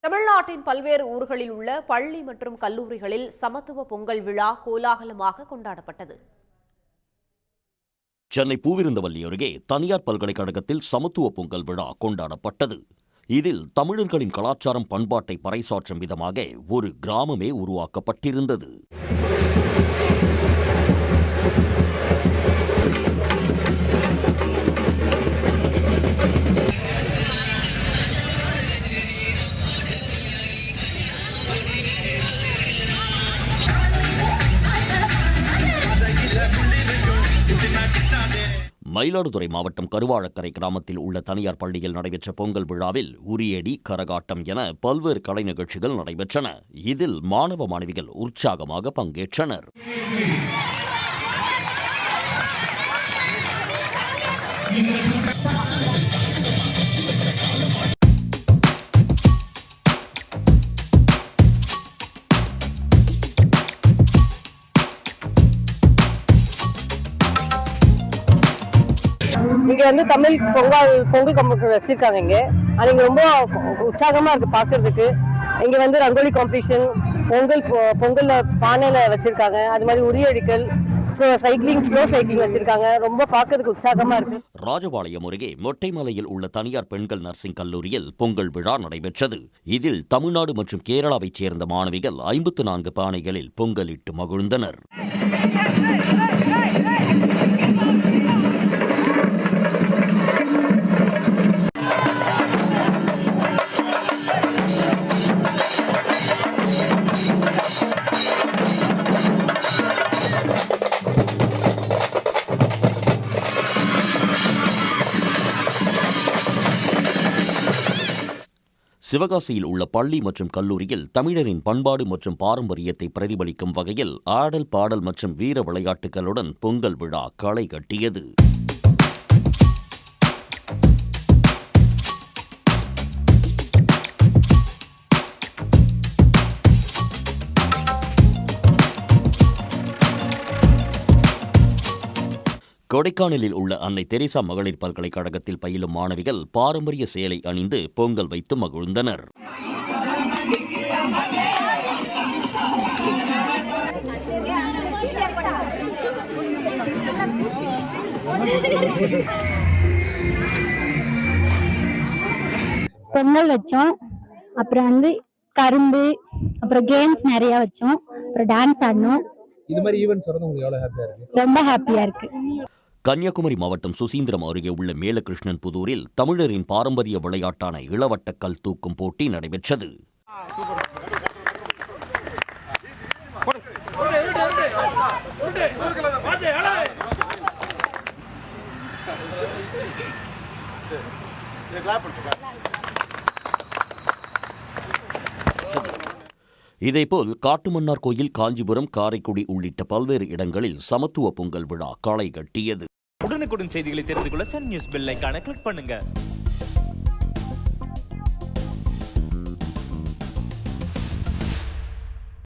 தமிழ்நாட்டின் பல்வேறு ஊர்களில் உள்ள பள்ளி மற்றும் கல்லூரிகளில் சமத்துவ பொங்கல் விழா கோலாகலமாக கொண்டாடப்பட்டது. சென்னை பூவிருந்தவல்லி அருகே தனியார் பல்கலைக்கழகத்தில் சமத்துவ பொங்கல் விழா கொண்டாடப்பட்டது. இதில் தமிழர்களின் கலாச்சாரம் பண்பாட்டை பறைசாற்றும் விதமாக ஒரு கிராமமே உருவாக்கப்பட்டிருந்தது. மயிலாடுதுறை மாவட்டம் கருவாழக்கரை கிராமத்தில் உள்ள தனியார் பள்ளியில் நடைபெற்ற பொங்கல் விழாவில் உரியடி, கரகாட்டம் என பல்வேறு கலை நிகழ்ச்சிகள் நடைபெற்றன. இதில் மாணவ மாணவிகள் உற்சாகமாக பங்கேற்றனர். இங்க தமிழ் பொங்கல் வச்சிருக்காங்க. இங்க ரொம்ப உற்சாகமா இருக்கு பாக்குறதுக்கு. இங்க ரங்கோலி காம்படிஷன், பொங்கல் பானையில வச்சிருக்காங்க. அது மாதிரி உரியடிக்கல், ஸ்லோ சைக்கிளிங் வச்சிருக்காங்க. ரொம்ப பாக்குறதுக்கு உற்சாகமா இருக்கு. ராஜபாளையம் அருகே மொட்டைமலையில் உள்ள தனியார் பெண்கள் நர்சிங் கல்லூரியில் பொங்கல் விழா நடைபெற்றது. இதில் தமிழ்நாடு மற்றும் கேரளாவைச் சேர்ந்த மாணவிகள் 54 பானைகளில் பொங்கலிட்டு மகிழ்ந்தனர். சிவகாசியில் உள்ள பள்ளி மற்றும் கல்லூரியில் தமிழரின் பண்பாடு மற்றும் பாரம்பரியத்தை பிரதிபலிக்கும் வகையில் ஆடல், பாடல் மற்றும் வீர விளையாட்டுகளுடன் பொங்கல் விழா களை கட்டியது. கொடைக்கானலில் உள்ள அன்னை தெரேசா மகளிர் பல்கலைக்கழகத்தில் பயிலும் மாணவிகள் பாரம்பரிய சேலை அணிந்து பொங்கல் வைத்து மகிழ்ந்தனர். பொங்கல் வச்சோம், அப்புறம் கரும்பு, அப்புறம் கேம்ஸ் நிறைய வச்சோம், அப்புறம் டான்ஸ் ஆடணும். இது மாதிரி ஈவென்ட்ஸ் வரது உங்களுக்கு எவ்வளவு ஹாப்பியா இருக்கு? ரொம்ப ஹாப்பியா இருக்கு. கன்னியாகுமரி மாவட்டம் சுசீந்திரம் அருகே உள்ள மேலகிருஷ்ணன் புதூரில் தமிழரின் பாரம்பரிய விளையாட்டான இளவட்டக்கல் தூக்கும் போட்டி நடைபெற்றது. இதேபோல் காட்டுமன்னார் கோயில், காஞ்சிபுரம், காரைக்குடி உள்ளிட்ட பல்வேறு இடங்களில் சமத்துவ பொங்கல் விழா களை கட்டியது. உடனுக்குடன் செய்திகளை தெரிந்து கொள்ள சன் நியூஸ் பெல் ஐகானை கிளிக் பண்ணுங்க.